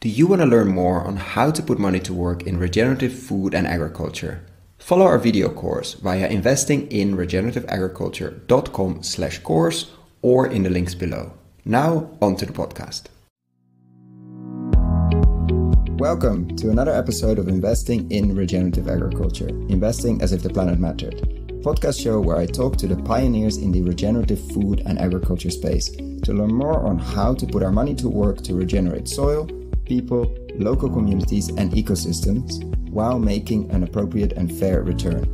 Do you want to learn more on how to put money to work in regenerative food and agriculture? Follow our video course via investinginregenerativeagriculture.com/course or in the links below. Now, on to the podcast. Welcome to another episode of Investing in Regenerative Agriculture, Investing as if the planet mattered. Podcast show where I talk to the pioneers in the regenerative food and agriculture space to learn more on how to put our money to work to regenerate soil, people, local communities and ecosystems while making an appropriate and fair return.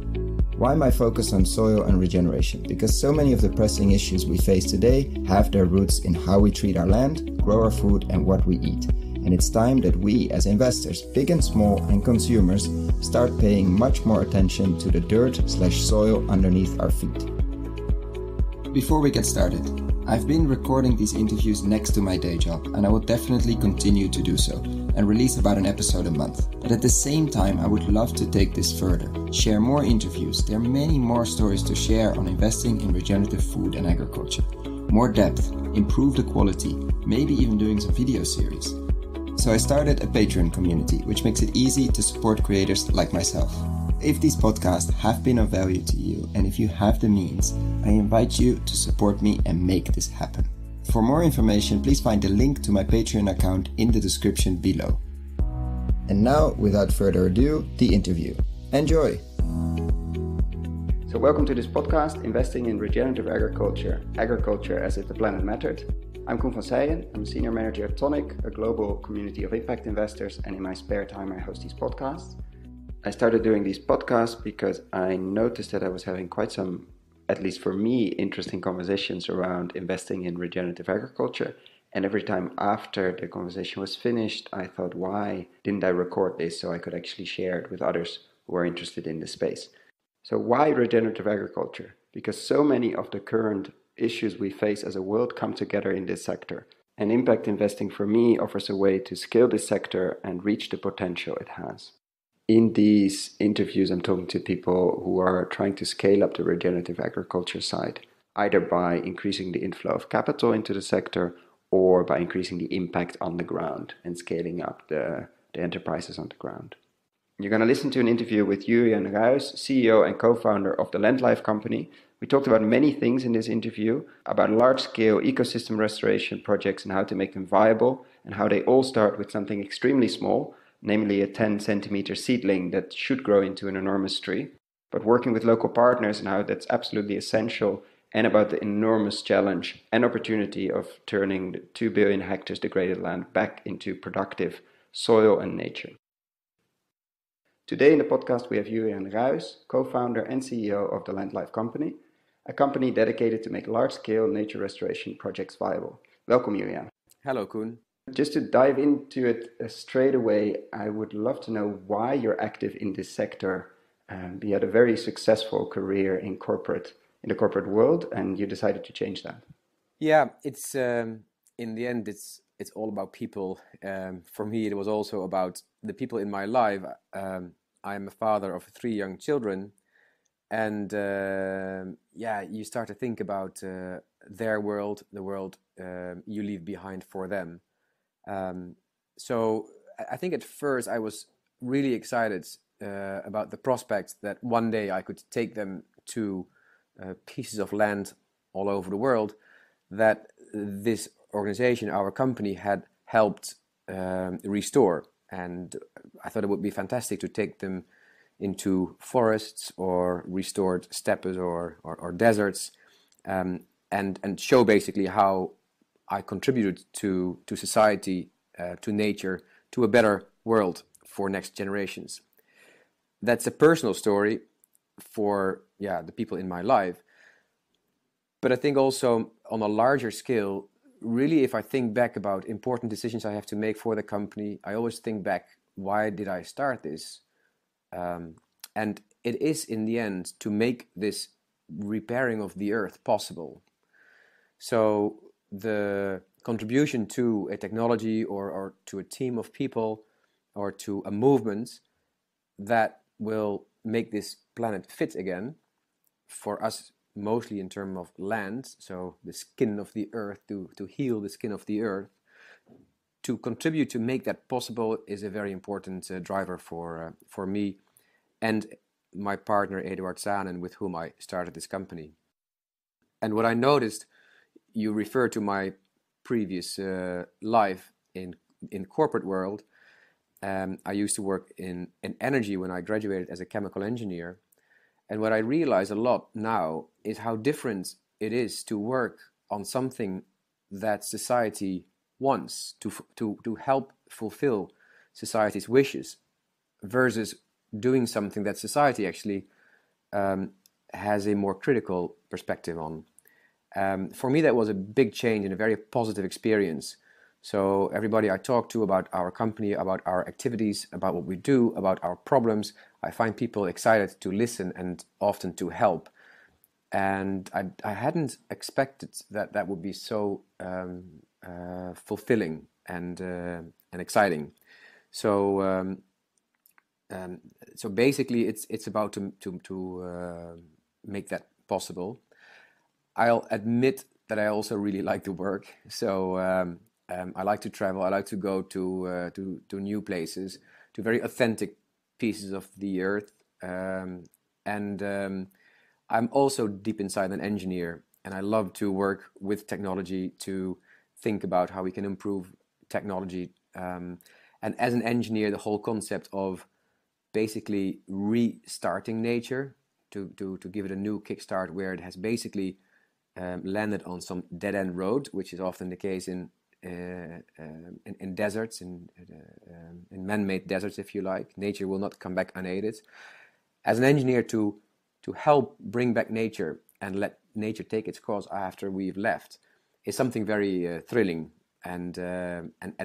Why my focus on soil and regeneration? Because so many of the pressing issues we face today have their roots in how we treat our land, grow our food and what we eat. And it's time that we as investors, big and small, and consumers start paying much more attention to the dirt/soil underneath our feet. Before we get started, I've been recording these interviews next to my day job, and I will definitely continue to do so and release about an episode a month. But at the same time, I would love to take this further, share more interviews. There are many more stories to share on investing in regenerative food and agriculture. More depth, improve the quality, maybe even doing some video series. So I started a Patreon community, which makes it easy to support creators like myself. If these podcasts have been of value to you, and if you have the means, I invite you to support me and make this happen. For more information, please find the link to my Patreon account in the description below. And now, without further ado, the interview. Enjoy! So welcome to this podcast, Investing in Regenerative Agriculture, Agriculture as if the planet mattered. I'm Koen van Seijen. I'm a senior manager at Tonic, a global community of impact investors, and in my spare time I host these podcasts. I started doing these podcasts because I noticed that I was having quite some, at least for me, interesting conversations around investing in regenerative agriculture. And every time after the conversation was finished, I thought, why didn't I record this so I could actually share it with others who are interested in this space? So why regenerative agriculture? Because so many of the current issues we face as a world come together in this sector. And impact investing for me offers a way to scale this sector and reach the potential it has. In these interviews, I'm talking to people who are trying to scale up the regenerative agriculture side, either by increasing the inflow of capital into the sector or by increasing the impact on the ground and scaling up the enterprises on the ground. You're going to listen to an interview with Jurriaan Ruys, CEO and co-founder of the Landlife company. We talked about many things in this interview, about large-scale ecosystem restoration projects and how to make them viable, and how they all start with something extremely small, namely a 10-centimeter seedling that should grow into an enormous tree, but working with local partners and how that's absolutely essential, and about the enormous challenge and opportunity of turning the 2 billion hectares degraded land back into productive soil and nature. Today in the podcast we have Jurriaan Ruys, co-founder and CEO of the Landlife company, a company dedicated to make large-scale nature restoration projects viable. Welcome, Jurriaan. Hello, Koen. Just to dive into it straight away, I would love to know why you're active in this sector. You had a very successful career in the corporate world, and you decided to change that. Yeah, it's in the end, it's all about people. For me, it was also about the people in my life. I am a father of 3 young children, and you start to think about their world, the world you leave behind for them. So I think at first I was really excited about the prospect that one day I could take them to pieces of land all over the world that this organization, our company, had helped restore. And I thought it would be fantastic to take them into forests or restored steppes or deserts and show basically how I contributed to society, to nature, to a better world for next generations. That's a personal story for the people in my life. But I think also on a larger scale, really, if I think back about important decisions I have to make for the company, I always think back, why did I start this? And it is in the end to make this repairing of the earth possible. So the contribution to a technology or to a team of people or to a movement that will make this planet fit again, for us mostly in terms of land, so the skin of the earth, to heal the skin of the earth, to contribute to make that possible is a very important driver for me and my partner Eduard Sanen, with whom I started this company. And what I noticed, you refer to my previous life in corporate world. I used to work in energy when I graduated as a chemical engineer. And what I realize a lot now is how different it is to work on something that society wants to help fulfill society's wishes versus doing something that society actually has a more critical perspective on. For me, that was a big change and a very positive experience. So everybody I talk to about our company, about our activities, about what we do, about our problems, I find people excited to listen and often to help. And I hadn't expected that would be so fulfilling and exciting. So so basically, it's about to make that possible. I'll admit that I also really like to work. So I like to travel. I like to go to new places, to very authentic pieces of the earth. I'm also deep inside an engineer, and I love to work with technology to think about how we can improve technology. And as an engineer, the whole concept of basically restarting nature to give it a new kickstart where it has basically landed on some dead-end road, which is often the case in deserts, in man-made deserts, if you like. Nature will not come back unaided. As an engineer, to help bring back nature and let nature take its course after we've left is something very thrilling and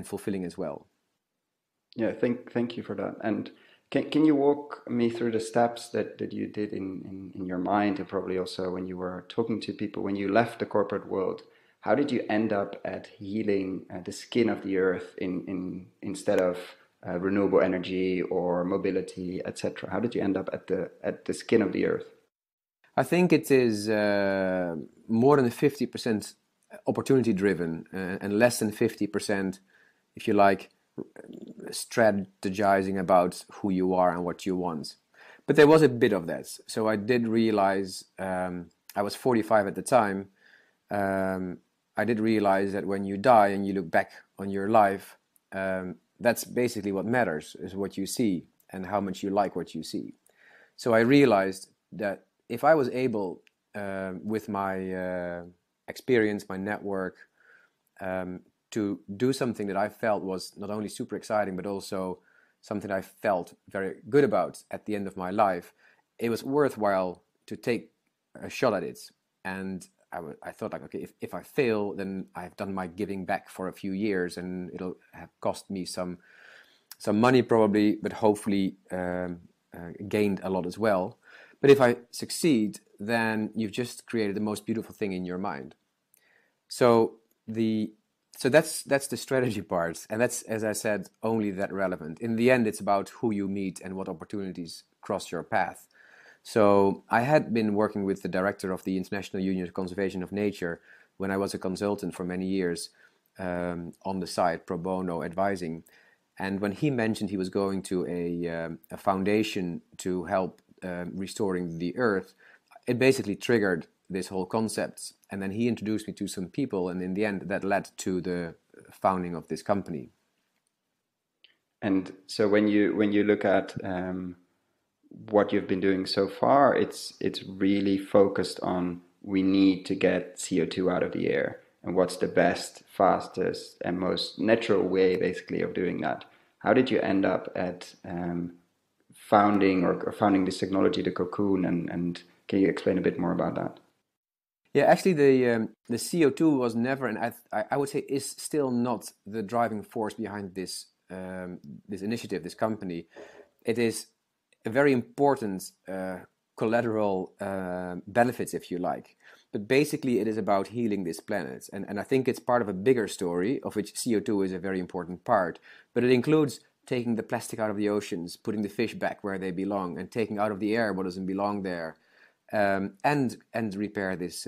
fulfilling as well. Yeah, thank you for that. And can you walk me through the steps that you did in your mind, and probably also when you were talking to people when you left the corporate world? How did you end up at healing the skin of the earth instead of renewable energy or mobility, etc.? How did you end up at the skin of the earth? I think it is more than 50% opportunity driven and less than 50%, if you like, strategizing about who you are and what you want. But there was a bit of that. So I did realize, I was 45 at the time, I did realize that when you die and you look back on your life, that's basically what matters, is what you see and how much you like what you see. So I realized that if I was able, with my experience, my network, to do something that I felt was not only super exciting, but also something I felt very good about at the end of my life, it was worthwhile to take a shot at it. And I thought, like, okay, if I fail, then I've done my giving back for a few years, and it'll have cost me some money probably, but hopefully gained a lot as well. But if I succeed, then you've just created the most beautiful thing in your mind. So that's the strategy part, and that's, as I said, only that relevant. In the end, it's about who you meet and what opportunities cross your path. So I had been working with the director of the International Union of Conservation of Nature when I was a consultant for many years, on the side, pro bono, advising. And when he mentioned he was going to a foundation to help restoring the earth, it basically triggered this whole concept. And then he introduced me to some people, and in the end that led to the founding of this company. And so when you look at what you've been doing so far, it's really focused on, we need to get CO2 out of the air, and what's the best, fastest and most natural way basically of doing that. How did you end up at founding this technology, the Cocoon, and can you explain a bit more about that? Yeah, actually the CO2 was never, and I would say is still not the driving force behind this this initiative, this company. It is a very important collateral benefits, if you like. But basically it is about healing this planet. And I think it's part of a bigger story, of which CO2 is a very important part. But it includes taking the plastic out of the oceans, putting the fish back where they belong, and taking out of the air what doesn't belong there. And repair this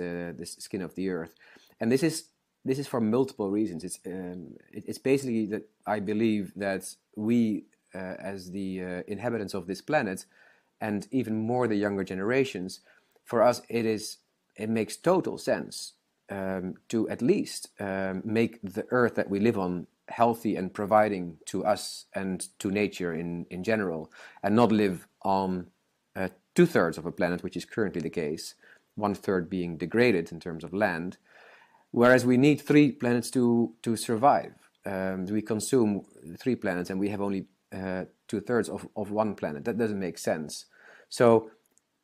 skin of the earth. And this is this is for multiple reasons. It's basically that I believe that we, as the inhabitants of this planet, and even more the younger generations, for us it makes total sense to at least make the earth that we live on healthy and providing to us and to nature in general, and not live on 2/3 of a planet, which is currently the case, 1/3 being degraded in terms of land, whereas we need 3 planets to survive. We consume 3 planets and we have only 2/3 of one planet. That doesn't make sense. So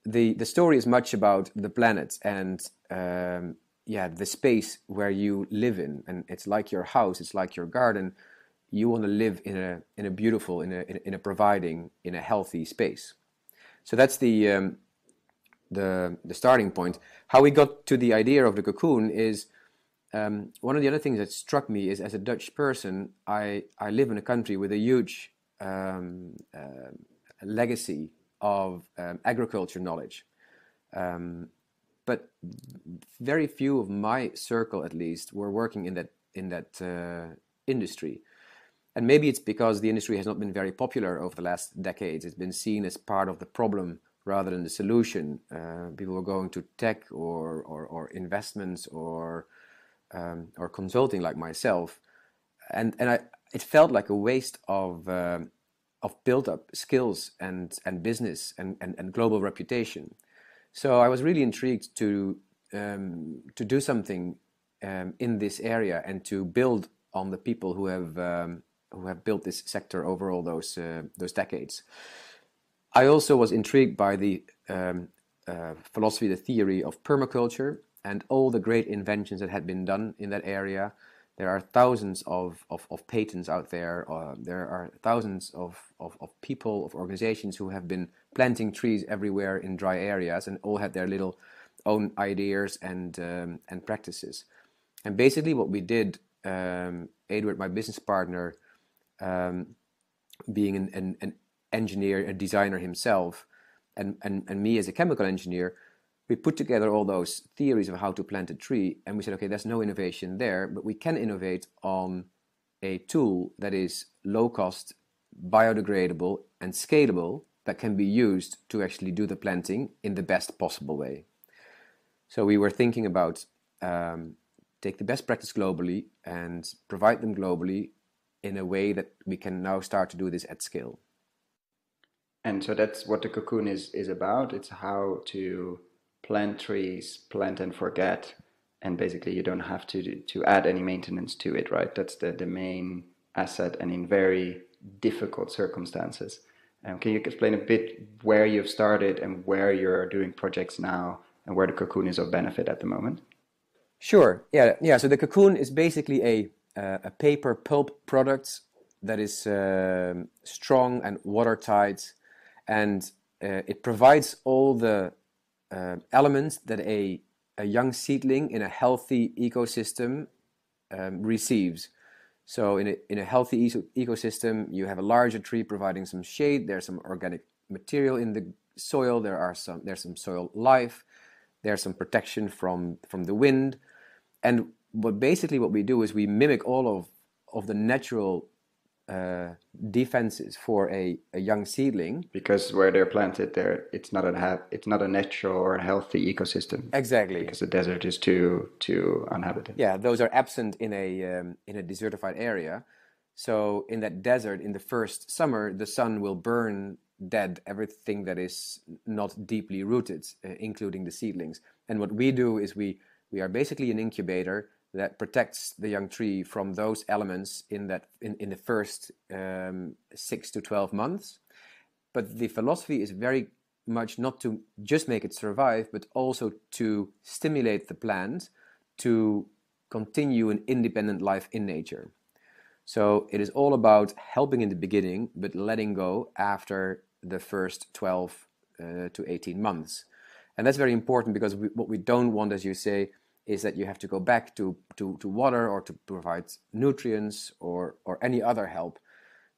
the story is much about the planet and the space where you live in, and it's like your house, it's like your garden. You want to live in a beautiful, in a providing, in a healthy space. So that's the starting point. How we got to the idea of the cocoon is one of the other things that struck me is, as a Dutch person, I live in a country with a huge legacy of agriculture knowledge. But very few of my circle, at least, were working in that industry. And maybe it's because the industry has not been very popular over the last decades. It's been seen as part of the problem rather than the solution. People were going to tech or investments or consulting, like myself, and it felt like a waste of built-up skills and business and global reputation. So I was really intrigued to do something in this area and to build on the people who have built this sector over all those decades. I also was intrigued by the philosophy, the theory of permaculture, and all the great inventions that had been done in that area. There are thousands of patents out there. There are thousands of people, of organizations who have been planting trees everywhere in dry areas, and all have their little own ideas and practices. And basically what we did, Eduard, my business partner, being an engineer, a designer himself, and me as a chemical engineer, we put together all those theories of how to plant a tree, and we said, okay, there's no innovation there, but we can innovate on a tool that is low cost, biodegradable, and scalable, that can be used to actually do the planting in the best possible way. So we were thinking about take the best practice globally and provide them globally in a way that we can now start to do this at scale. And so that's what the cocoon is about. It's how to plant trees, plant and forget, and basically you don't have to add any maintenance to it, right? That's the main asset, and in very difficult circumstances. Can you explain a bit where you've started and where you're doing projects now, and where the cocoon is of benefit at the moment? Sure. Yeah. So the cocoon is basically a paper pulp product that is strong and watertight, and it provides all the elements that a young seedling in a healthy ecosystem receives. So in a healthy ecosystem, you have a larger tree providing some shade. There's some organic material in the soil. There's some soil life. There's some protection from the wind. And what we do is we mimic all of the natural defenses for a young seedling, because where they're planted, it's not a natural or healthy ecosystem. Exactly, because the desert is too uninhabited. Yeah, those are absent in a desertified area. So in that desert, in the first summer, the sun will burn dead everything that is not deeply rooted, including the seedlings. And what we do is we are basically an incubator that protects the young tree from those elements in the first 6 to 12 months. But the philosophy is very much not to just make it survive, but also to stimulate the plant to continue an independent life in nature. So it is all about helping in the beginning, but letting go after the first 12 to 18 months. And that's very important, because what we don't want, as you say, is that you have to go back to water or to provide nutrients or any other help.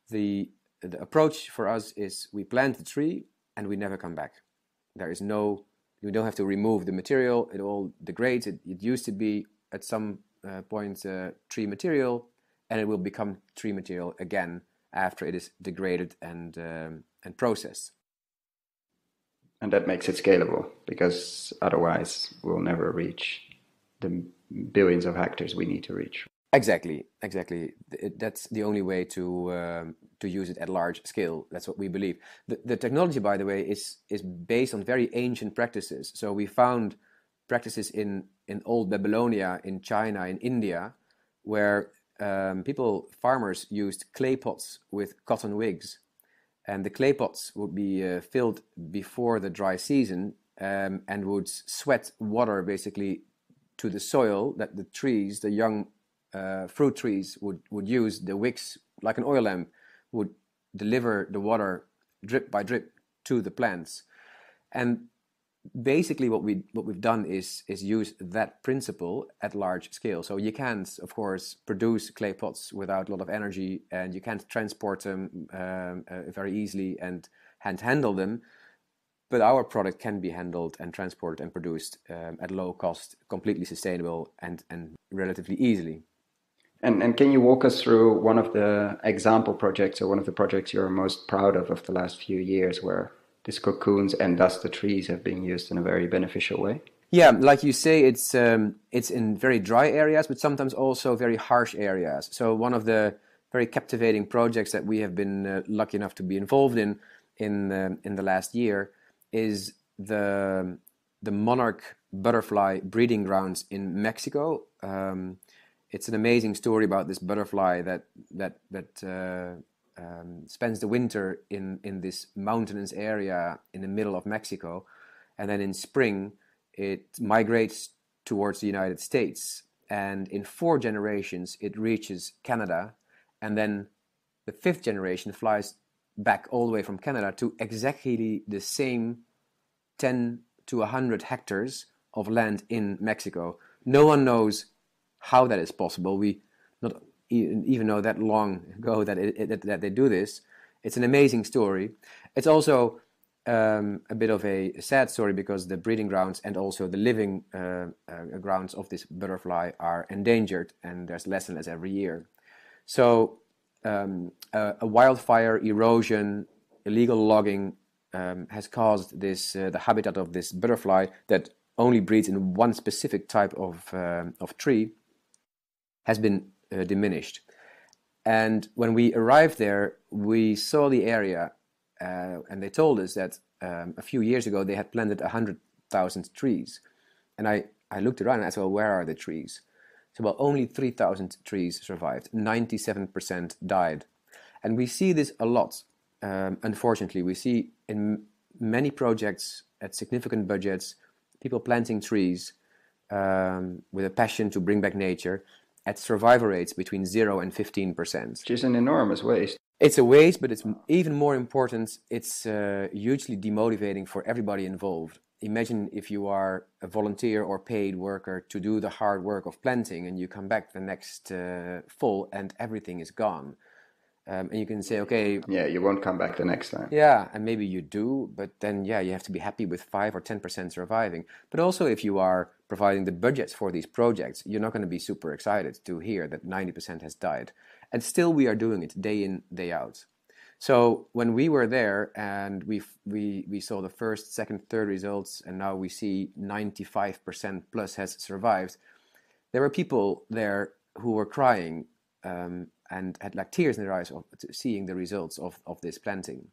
The approach for us is we plant the tree and we never come back. You don't have to remove the material. It all degrades. It used to be at some point tree material, and it will become tree material again after it is degraded and processed. And that makes it scalable, because otherwise we'll never reach the billions of hectares we need to reach. Exactly. That's the only way to use it at large scale. That's what we believe. The technology, by the way, is based on very ancient practices. So we found practices in old Babylonia, in China, in India, where farmers used clay pots with cotton wigs. And the clay pots would be filled before the dry season and would sweat water basically to the soil that the trees, the young fruit trees would use. The wicks, like an oil lamp, would deliver the water drip by drip to the plants. And basically what we've done is use that principle at large scale. So you can't, of course, produce clay pots without a lot of energy, and you can't transport them very easily and handle them. But our product can be handled and transported and produced at low cost, completely sustainable and relatively easily. And can you walk us through one of the example projects, or one of the projects you're most proud of the last few years, where these cocoons and thus the trees have been used in a very beneficial way? Yeah, like you say, it's in very dry areas, but sometimes also very harsh areas. So one of the very captivating projects that we have been lucky enough to be involved in the last year is the monarch butterfly breeding grounds in Mexico. It's an amazing story about this butterfly that spends the winter in this mountainous area in the middle of Mexico, and then in spring it migrates towards the United States, and in 4 generations it reaches Canada, and then the 5th generation flies back all the way from Canada to exactly the same 10 to 100 hectares of land in Mexico. No one knows how that is possible. We not even know that long ago that they do this. It's an amazing story. It's also a bit of a sad story, because the breeding grounds and also the living grounds of this butterfly are endangered, and there's less and less every year. So a wildfire, erosion, illegal logging has caused this the habitat of this butterfly that only breeds in one specific type of tree has been diminished. And when we arrived there, we saw the area, and they told us that a few years ago they had planted 100,000 trees. And I looked around and I said, well, where are the trees? So, well, only 3,000 trees survived. 97% died. And we see this a lot. Unfortunately, we see in many projects at significant budgets, people planting trees with a passion to bring back nature at survival rates between 0 and 15%. Which is an enormous waste. It's a waste, but it's even more important, it's hugely demotivating for everybody involved. Imagine if you are a volunteer or paid worker to do the hard work of planting, and you come back the next fall and everything is gone. And you can say, okay... Yeah, you won't come back the next time. Yeah, and maybe you do, but then, yeah, you have to be happy with 5 or 10% surviving. But also, if you are providing the budgets for these projects, you're not going to be super excited to hear that 90% has died. And still we are doing it day in, day out. So when we were there and we saw the first, second, third results, and now we see 95% plus has survived, there were people there who were crying and had like tears in their eyes of seeing the results of this planting.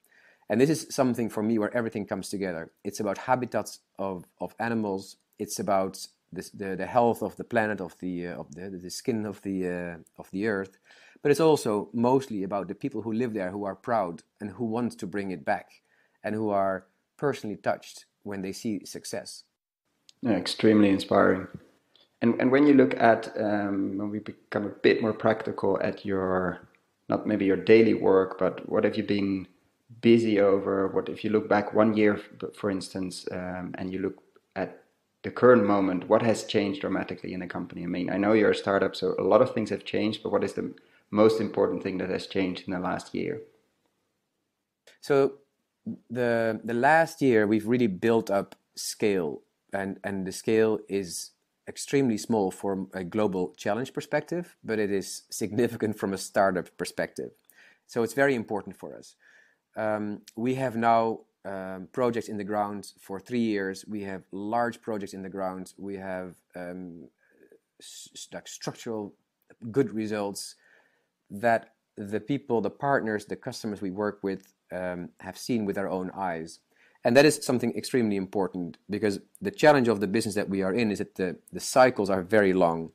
And this is something for me where everything comes together. It's about habitats of animals. It's about the health of the planet, of the skin of the earth. But it's also mostly about the people who live there, who are proud and who want to bring it back, and who are personally touched when they see success. Yeah, extremely inspiring. And when you look at, when we become a bit more practical at your, not maybe your daily work, but what have you been busy over? What if you look back 1 year, for instance, and you look at the current moment, what has changed dramatically in the company? I mean, I know you're a startup, so a lot of things have changed, but what is the most important thing that has changed in the last year? So the last year we've really built up scale, and the scale is extremely small from a global challenge perspective, but it is significant from a startup perspective. So it's very important for us. We have now projects in the ground for 3 years. We have large projects in the ground. We have like structural good results that the people, the partners, the customers we work with have seen with their own eyes. And that is something extremely important, because the challenge of the business that we are in is that the cycles are very long.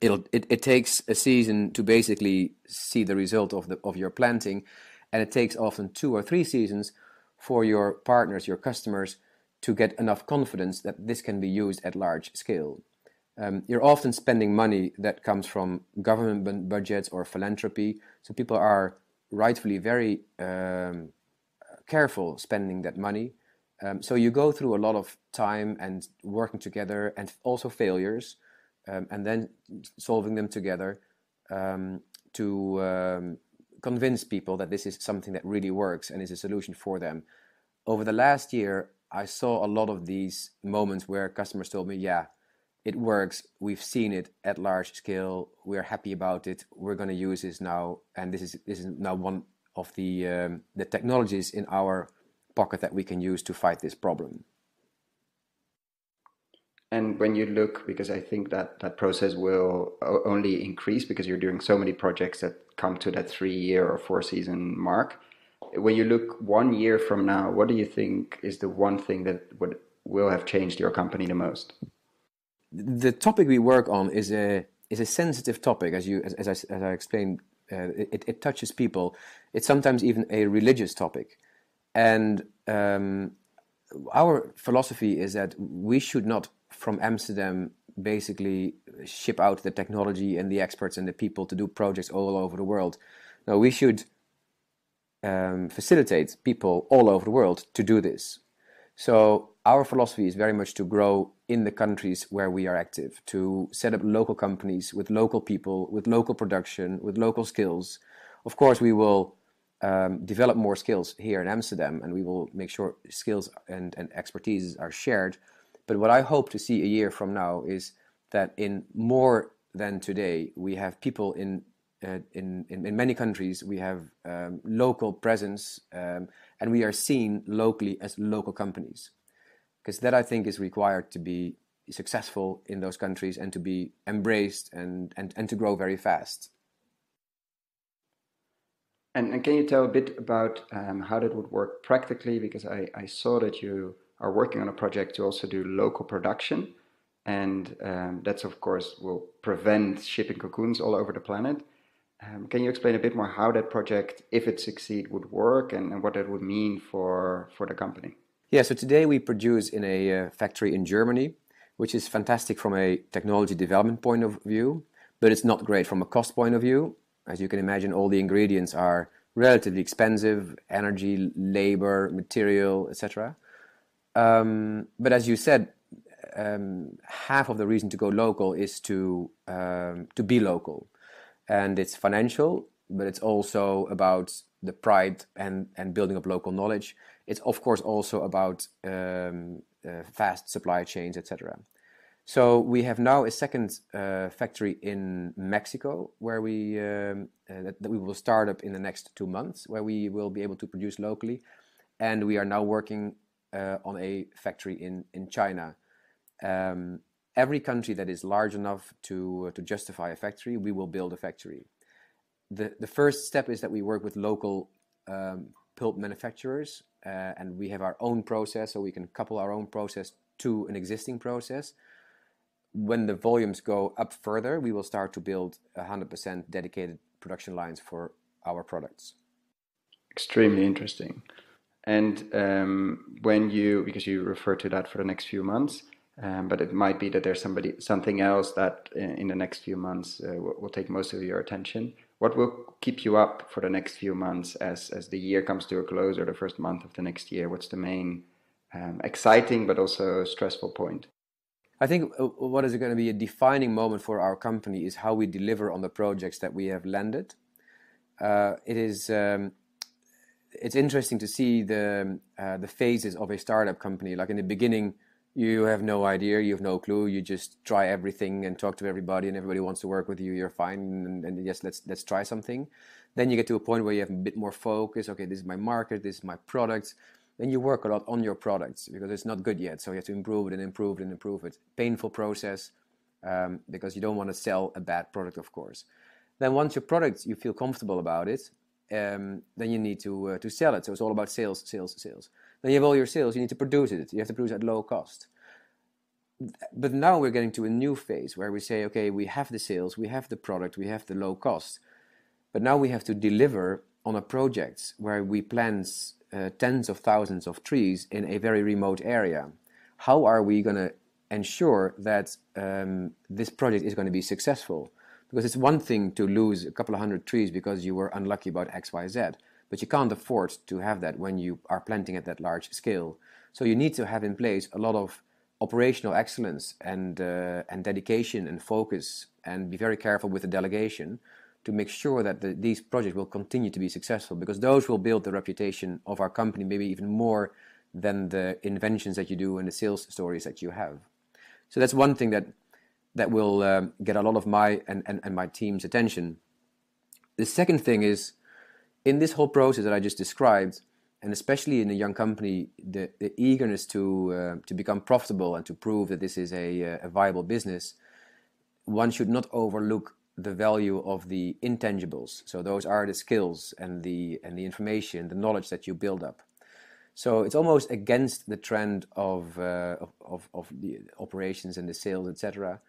It takes a season to basically see the result of your planting, and it takes often 2 or 3 seasons for your partners, your customers, to get enough confidence that this can be used at large scale. You're often spending money that comes from government budgets or philanthropy, so people are rightfully very careful spending that money. So you go through a lot of time and working together, and also failures, and then solving them together to convince people that this is something that really works and is a solution for them. Over the last year, I saw a lot of these moments where customers told me, yeah, it works, we've seen it at large scale, we're happy about it, we're going to use this now, and this is now one of the technologies in our pocket that we can use to fight this problem. And when you look, because I think that process will only increase because you're doing so many projects that come to that 3-year or 4-season mark. When you look 1 year from now, what do you think is the one thing that will have changed your company the most? The topic we work on is a sensitive topic, as I explained. It touches people. It's sometimes even a religious topic, and our philosophy is that we should not, from Amsterdam, basically ship out the technology and the experts and the people to do projects all over the world. No, we should facilitate people all over the world to do this. So our philosophy is very much to grow in the countries where we are active, to set up local companies with local people, with local production, with local skills. Of course, we will develop more skills here in Amsterdam, and we will make sure skills and expertise are shared. But what I hope to see a year from now is that in more than today, we have people in many countries, we have local presence, and we are seen locally as local companies. Because that, I think, is required to be successful in those countries and to be embraced and to grow very fast. And can you tell a bit about how that would work practically? Because I saw that you are working on a project to also do local production. And that's, of course, will prevent shipping cocoons all over the planet. Can you explain a bit more how that project, if it succeeds, would work and what that would mean for the company? Yeah, so today we produce in a factory in Germany, which is fantastic from a technology development point of view, but it's not great from a cost point of view. As you can imagine, all the ingredients are relatively expensive: energy, labor, material, etc. But as you said, half of the reason to go local is to be local. And it's financial, but it's also about the pride and building up local knowledge. It's, of course, also about fast supply chains, etc. So we have now a second factory in Mexico where that we will start up in the next 2 months, where we will be able to produce locally. And we are now working on a factory in China. Every country that is large enough to justify a factory, we will build a factory. The first step is that we work with local pulp manufacturers, and we have our own process, so we can couple our own process to an existing process. When the volumes go up further, we will start to build 100% dedicated production lines for our products. Extremely interesting. And because you refer to that for the next few months, but it might be that there's something else that in the next few months will take most of your attention. What will keep you up for the next few months as the year comes to a close, or the first month of the next year? What's the main exciting but also stressful point? I think what is going to be a defining moment for our company is how we deliver on the projects that we have landed. It's interesting to see the phases of a startup company. Like in the beginning, You have no idea, you have no clue, you just try everything and talk to everybody and everybody wants to work with you, you're fine, and yes, let's try something. Then you get to a point where you have a bit more focus. Okay, this is my market, this is my product. Then you work a lot on your products because it's not good yet, so you have to improve it and improve it and improve it. Painful process, because you don't want to sell a bad product, of course. Then once your product, you feel comfortable about it, then you need to sell it. So it's all about sales, sales, sales. Then you have all your sales, you need to produce it. You have to produce at low cost. But now we're getting to a new phase where we say, okay, we have the sales, we have the product, we have the low cost. But now we have to deliver on a project where we plant tens of thousands of trees in a very remote area. How are we going to ensure that this project is going to be successful? Because it's one thing to lose a couple of hundred trees because you were unlucky about X, Y, Z, but you can't afford to have that when you are planting at that large scale. So you need to have in place a lot of operational excellence and dedication and focus, and be very careful with the delegation to make sure that these projects will continue to be successful, because those will build the reputation of our company, maybe even more than the inventions that you do and the sales stories that you have. So that's one thing that will get a lot of my and my team's attention. The second thing is, in this whole process that I just described, and especially in a young company, the eagerness to become profitable and to prove that this is a viable business, one should not overlook the value of the intangibles. So those are the skills and the information, the knowledge that you build up. So it's almost against the trend of the operations and the sales, etc.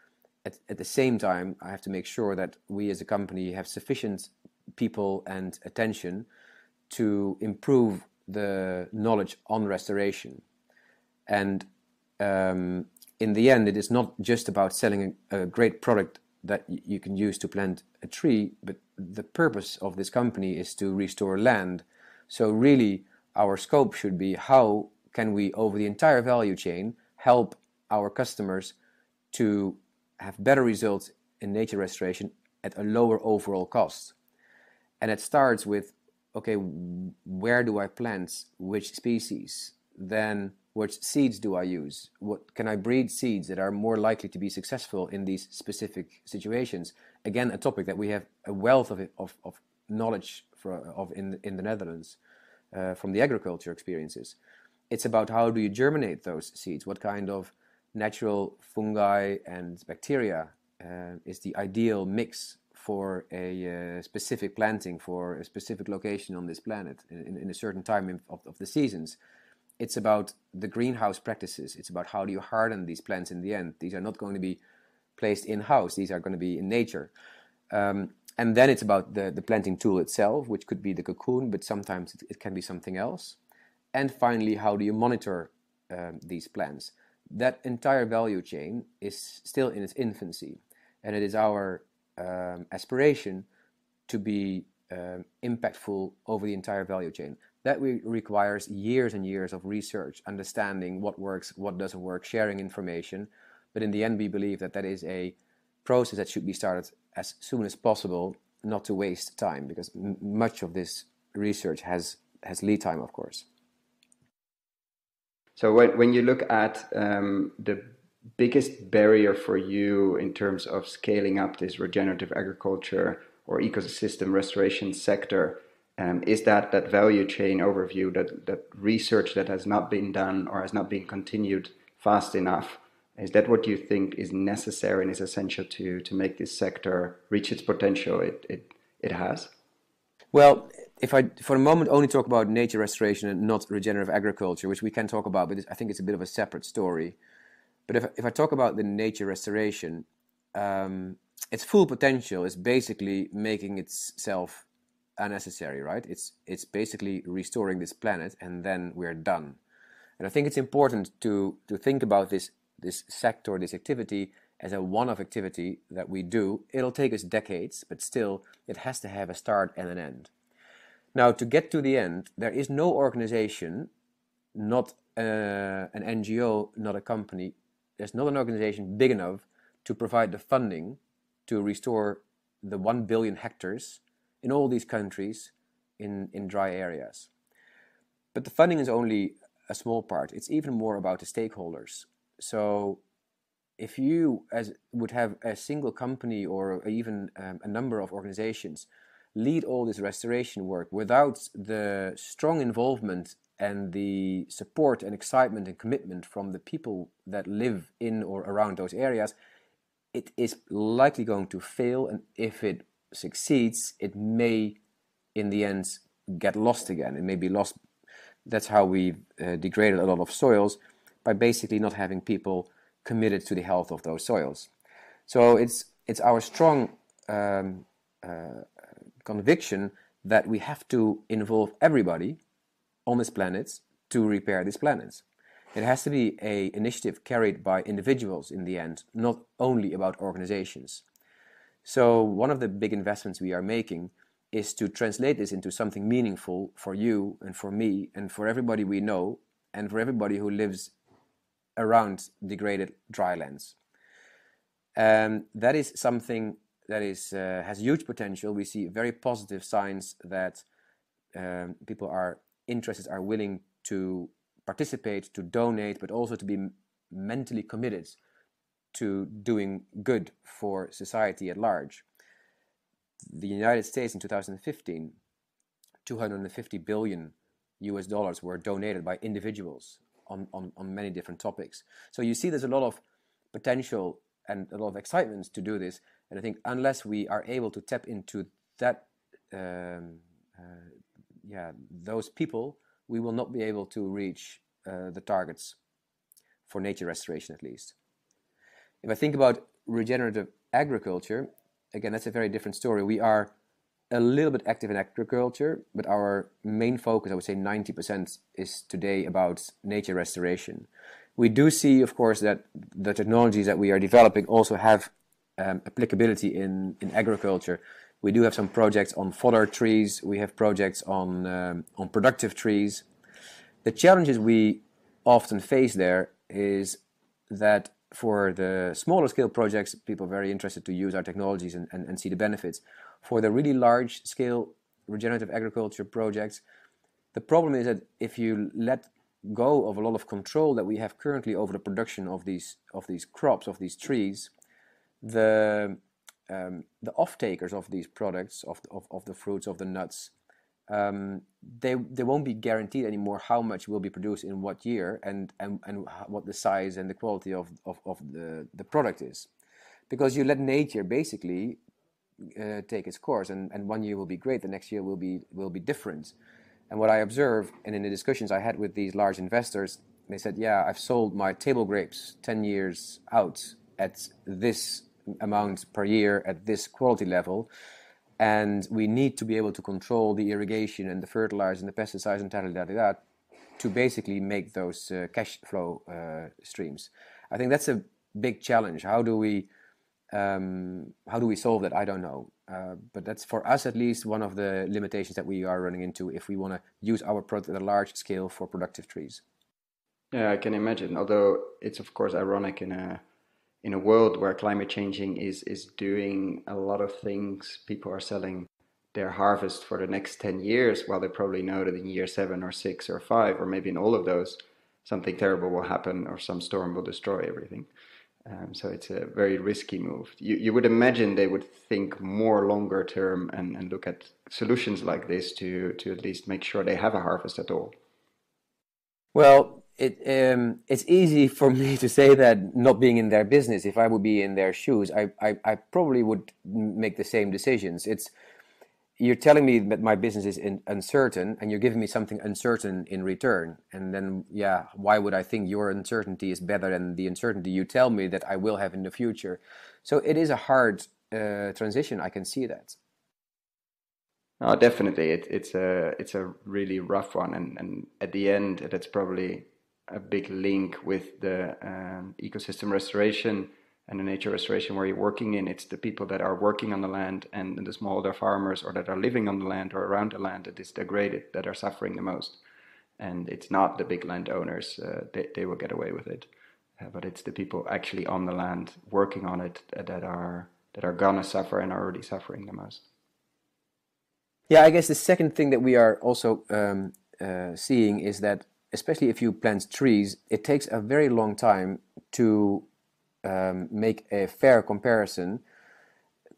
At the same time, I have to make sure that we as a company have sufficient people and attention to improve the knowledge on restoration. And in the end, it is not just about selling a great product that you can use to plant a tree, but the purpose of this company is to restore land. So really, our scope should be, how can we, over the entire value chain, help our customers to have better results in nature restoration at a lower overall cost. And it starts with, okay, where do I plant which species? Then which seeds do I use? What can I breed seeds that are more likely to be successful in these specific situations? Again, a topic that we have a wealth of knowledge in the Netherlands from the agriculture experiences. It's about how do you germinate those seeds? What kind of natural fungi and bacteria is the ideal mix for a specific planting for a specific location on this planet in a certain time of the seasons. It's about the greenhouse practices. It's about how do you harden these plants in the end. These are not going to be placed in-house. These are going to be in nature. And then it's about the planting tool itself, which could be the cocoon, but sometimes it can be something else. And finally, how do you monitor these plants? That entire value chain is still in its infancy, and it is our aspiration to be impactful over the entire value chain. That requires years and years of research, understanding what works, what doesn't work, sharing information. But in the end, we believe that is a process that should be started as soon as possible, not to waste time, because much of this research has lead time, of course. So when you look at the biggest barrier for you in terms of scaling up this regenerative agriculture or ecosystem restoration sector, is that value chain overview, that research that has not been done or has not been continued fast enough? Is that what you think is necessary and is essential to make this sector reach its potential it has? Well, if I, for a moment, only talk about nature restoration and not regenerative agriculture, which we can talk about, but I think it's a bit of a separate story. But if I talk about the nature restoration, its full potential is basically making itself unnecessary, right? It's basically restoring this planet, and then we're done. And I think it's important to think about this sector, this activity, as a one-off activity that we do. It'll take us decades, but still, it has to have a start and an end. Now, to get to the end, there is no organization, not an NGO, not a company, there's not an organization big enough to provide the funding to restore the 1 billion hectares in all these countries in dry areas. But the funding is only a small part. It's even more about the stakeholders. So if you would have a single company or even a number of organizations lead all this restoration work without the strong involvement and the support and excitement and commitment from the people that live in or around those areas, it is likely going to fail. And if it succeeds, it may in the end get lost again. It may be lost. That's how we degraded a lot of soils, by basically not having people committed to the health of those soils. So it's our strong conviction that we have to involve everybody on this planet to repair this planet. It has to be an initiative carried by individuals in the end, not only about organizations. So one of the big investments we are making is to translate this into something meaningful for you and for me and for everybody we know and for everybody who lives around degraded drylands. That is something that has huge potential. We see very positive signs that people are interested, are willing to participate, to donate, but also to be mentally committed to doing good for society at large. The United States in 2015, $250 billion were donated by individuals on many different topics. So you see there's a lot of potential and a lot of excitement to do this. And I think unless we are able to tap into that, those people, we will not be able to reach the targets for nature restoration, at least. If I think about regenerative agriculture, again, that's a very different story. We are a little bit active in agriculture, but our main focus, I would say 90%, is today about nature restoration. We do see, of course, that the technologies that we are developing also have applicability in agriculture. We do have some projects on fodder trees. We have projects on productive trees. The challenges we often face there is that for the smaller scale projects, people are very interested to use our technologies and see the benefits. For the really large scale regenerative agriculture projects, the problem is that if you let go of a lot of control that we have currently over the production of these crops, of these trees, the off-takers of these products, of the fruits, of the nuts, they won't be guaranteed anymore how much will be produced in what year and what the size and the quality of the product is. Because you let nature basically take its course, and one year will be great, the next year will be different. And what I observe, and in the discussions I had with these large investors, they said, yeah, I've sold my table grapes 10 years out at this amount per year at this quality level, and we need to be able to control the irrigation and the fertilizer and the pesticides and to basically make those cash flow streams. I think that's a big challenge. How do we solve that? I don't know. But that's, for us at least, one of the limitations that we are running into if we want to use our product at a large scale for productive trees. Yeah, I can imagine. Although it's of course ironic in a world where climate changing is doing a lot of things. People are selling their harvest for the next 10 years, while they probably know that in year 7 or 6 or 5, or maybe in all of those, something terrible will happen or some storm will destroy everything. So it's a very risky move. You would imagine they would think more longer term and look at solutions like this to at least make sure they have a harvest at all. Well, it's easy for me to say that, not being in their business. If I would be in their shoes, I probably would make the same decisions. You're telling me that my business is uncertain, and you're giving me something uncertain in return. And then, yeah, why would I think your uncertainty is better than the uncertainty you tell me that I will have in the future? So it is a hard transition. I can see that. Oh, definitely. It's a really rough one. And at the end, that's probably a big link with the ecosystem restoration and the nature restoration where you're working in. It's the people that are working on the land and the smallholder farmers, or that are living on the land or around the land that is degraded, that are suffering the most. And it's not the big landowners, they will get away with it. But it's the people actually on the land working on it that are gonna suffer and are already suffering the most. Yeah, I guess the second thing that we are also seeing is that, especially if you plant trees, it takes a very long time to make a fair comparison,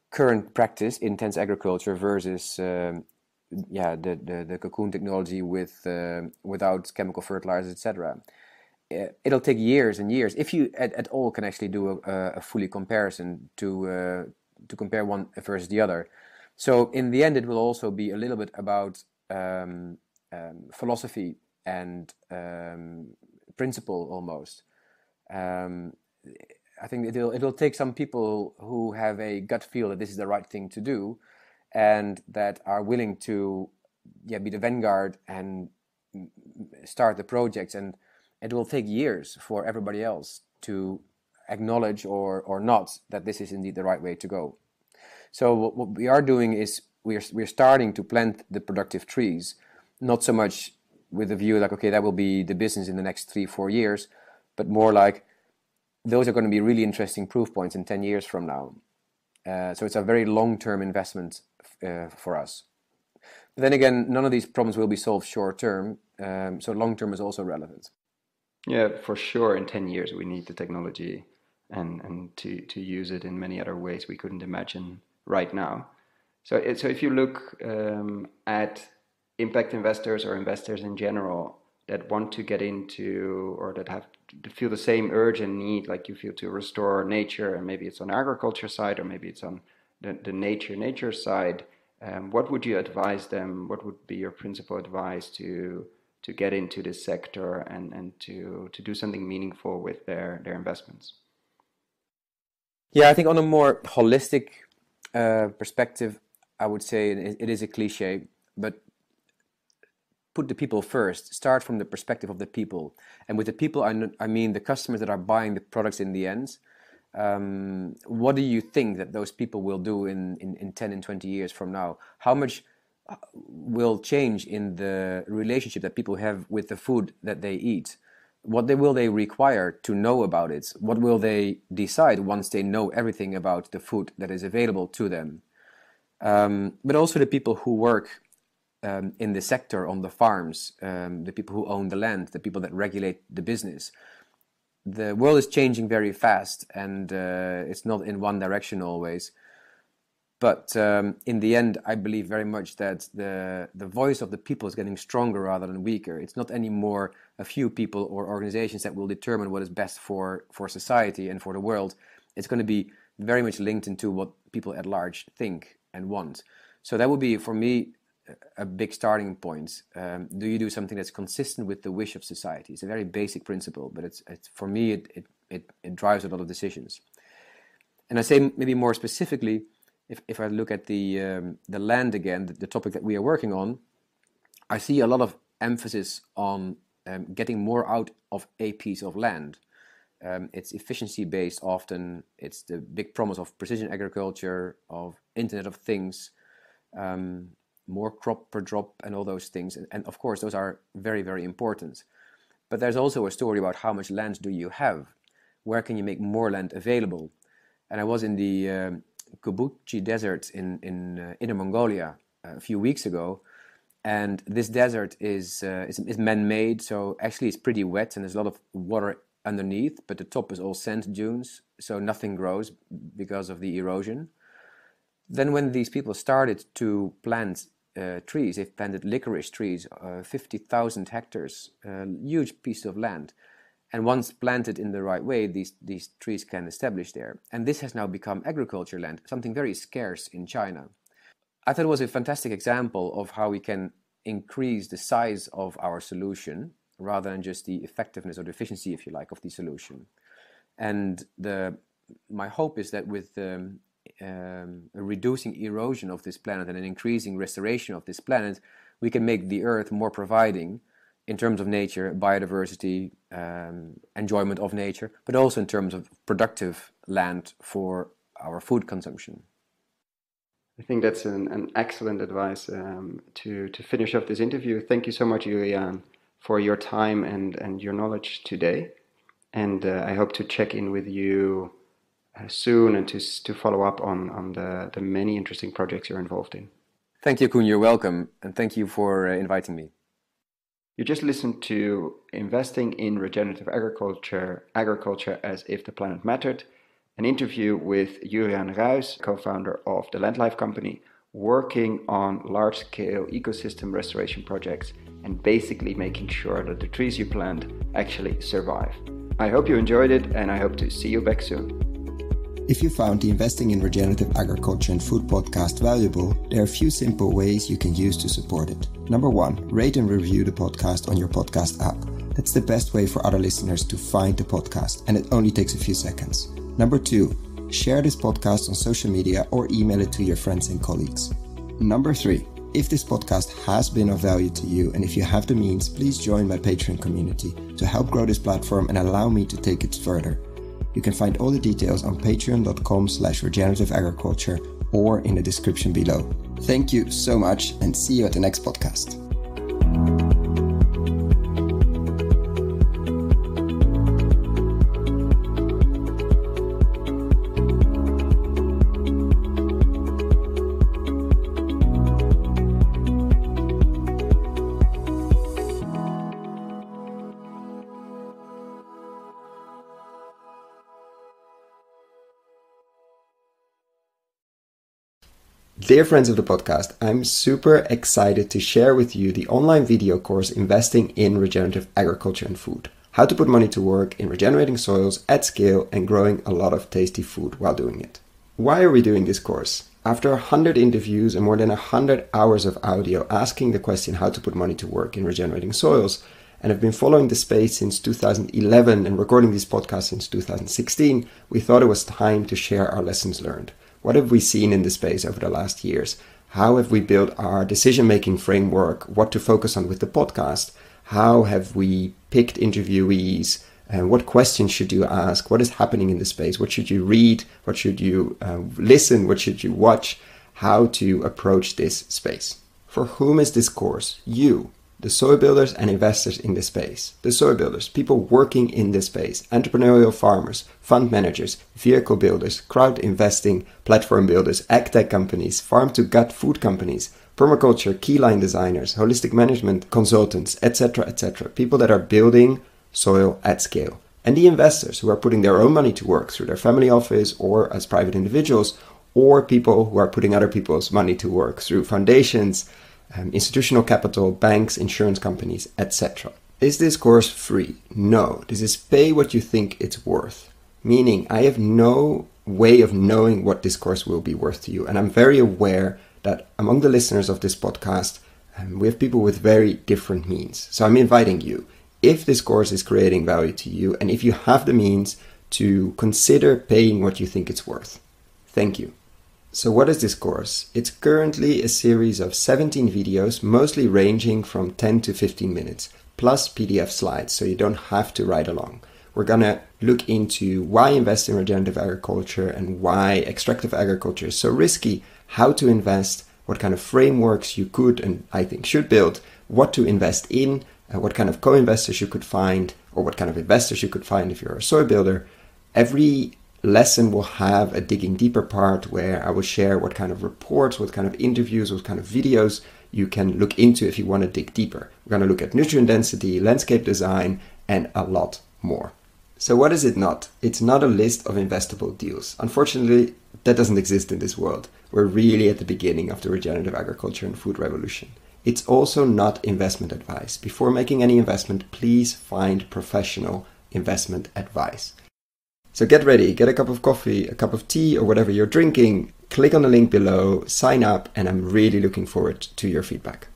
current practice, intense agriculture versus the cocoon technology without chemical fertilizers, etc. It'll take years and years, if you at all can actually do a fully comparison to compare one versus the other. So in the end, it will also be a little bit about philosophy and principle almost. I think it'll take some people who have a gut feel that this is the right thing to do, and that are willing to be the vanguard and start the projects. And it will take years for everybody else to acknowledge or not that this is indeed the right way to go. So what we are doing is we're starting to plant the productive trees, not so much with a view like, okay, that will be the business in the next 3-4 years, but more like those are going to be really interesting proof points in 10 years from now. So it's a very long-term investment for us. But then again, none of these problems will be solved short-term, so long-term is also relevant. Yeah, for sure. In 10 years, we need the technology and to use it in many other ways we couldn't imagine right now. So if you look at impact investors or investors in general that want to get into or that have to feel the same urge and need like you feel to restore nature, and maybe it's on agriculture side or maybe it's on the nature side, what would you advise them? What would be your principal advice to get into this sector and to do something meaningful with their investments? Yeah, I think on a more holistic perspective, I would say it is a cliche, but put the people first. Start from the perspective of the people. And with the people, I mean the customers that are buying the products in the end. What do you think that those people will do in 10 and 20 years from now? How much will change in the relationship that people have with the food that they eat? What will they require to know about it? What will they decide once they know everything about the food that is available to them? But also the people who work in the sector, on the farms, the people who own the land, the people that regulate the business. The world is changing very fast, and it's not in one direction always. But in the end, I believe very much that the voice of the people is getting stronger rather than weaker. It's not anymore a few people or organizations that will determine what is best for society and for the world. It's going to be very much linked into what people at large think and want. So that would be, for me, a big starting point. Do you do something that's consistent with the wish of society? It's a very basic principle, but it's for me, it drives a lot of decisions. And I say maybe more specifically, if I look at the land again, the topic that we are working on, I see a lot of emphasis on getting more out of a piece of land. It's efficiency based often. It's the big promise of precision agriculture, of Internet of Things, more crop per drop and all those things. And of course, those are very, very important. But there's also a story about how much land do you have? Where can you make more land available? And I was in the Kubuchi Desert in Inner Mongolia a few weeks ago, and this desert is man-made, so actually it's pretty wet and there's a lot of water underneath, but the top is all sand dunes, so nothing grows because of the erosion. Then when these people started to plant trees, they've planted licorice trees, 50,000 hectares, huge piece of land. And once planted in the right way, these trees can establish there. And this has now become agriculture land, something very scarce in China. I thought it was a fantastic example of how we can increase the size of our solution rather than just the effectiveness or the efficiency, if you like, of the solution. And my hope is that with a reducing erosion of this planet and an increasing restoration of this planet, we can make the earth more providing in terms of nature, biodiversity, enjoyment of nature, but also in terms of productive land for our food consumption. I think that's an excellent advice to finish off this interview. Thank you so much, Jurriaan, for your time and your knowledge today. And I hope to check in with you soon and to follow up on the many interesting projects you're involved in. Thank you, Koen. You're welcome. And thank you for inviting me. You just listened to Investing in Regenerative Agriculture, Agriculture as if the Planet Mattered, an interview with Jurriaan Ruys, co-founder of the Landlife company, working on large-scale ecosystem restoration projects and basically making sure that the trees you plant actually survive. I hope you enjoyed it, and I hope to see you back soon. If you found the Investing in Regenerative Agriculture and Food podcast valuable, there are a few simple ways you can use to support it. Number 1, rate and review the podcast on your podcast app. That's the best way for other listeners to find the podcast, and it only takes a few seconds. Number 2, share this podcast on social media or email it to your friends and colleagues. Number 3, if this podcast has been of value to you and if you have the means, please join my Patreon community to help grow this platform and allow me to take it further. You can find all the details on patreon.com/regenerativeagriculture or in the description below. Thank you so much and see you at the next podcast. Dear friends of the podcast, I'm super excited to share with you the online video course Investing in Regenerative Agriculture and Food. How to put money to work in regenerating soils at scale and growing a lot of tasty food while doing it. Why are we doing this course? After 100 interviews and more than 100 hours of audio asking the question how to put money to work in regenerating soils, and have been following the space since 2011 and recording this podcast since 2016, we thought it was time to share our lessons learned. What have we seen in the space over the last years? How have we built our decision-making framework? What to focus on with the podcast? How have we picked interviewees? What questions should you ask? What is happening in the space? What should you read? What should you listen? What should you watch? How to approach this space? For whom is this course? You, the soil builders and investors in the space. The soil builders, people working in this space, entrepreneurial farmers, fund managers, vehicle builders, crowd investing, platform builders, agtech companies, farm-to-gut food companies, permaculture, keyline designers, holistic management consultants, etc., etc. People that are building soil at scale. And the investors who are putting their own money to work through their family office or as private individuals, or people who are putting other people's money to work through foundations, institutional capital, banks, insurance companies, etc. Is this course free? No. This is pay what you think it's worth. Meaning, I have no way of knowing what this course will be worth to you. And I'm very aware that among the listeners of this podcast, we have people with very different means. So I'm inviting you, if this course is creating value to you, and if you have the means, to consider paying what you think it's worth. Thank you. So what is this course? It's currently a series of 17 videos, mostly ranging from 10 to 15 minutes, plus PDF slides, so you don't have to ride along. We're gonna look into why invest in regenerative agriculture and why extractive agriculture is so risky, how to invest, what kind of frameworks you could and I think should build, what to invest in, what kind of co-investors you could find, or what kind of investors you could find if you're a soil builder. Every lesson will have a digging deeper part where I will share what kind of reports, what kind of interviews, what kind of videos you can look into if you want to dig deeper. We're going to look at nutrient density, landscape design, and a lot more. So what is it not? It's not a list of investable deals. Unfortunately, that doesn't exist in this world. We're really at the beginning of the regenerative agriculture and food revolution. It's also not investment advice. Before making any investment, please find professional investment advice. So get ready, get a cup of coffee, a cup of tea, or whatever you're drinking. Click on the link below, sign up, and I'm really looking forward to your feedback.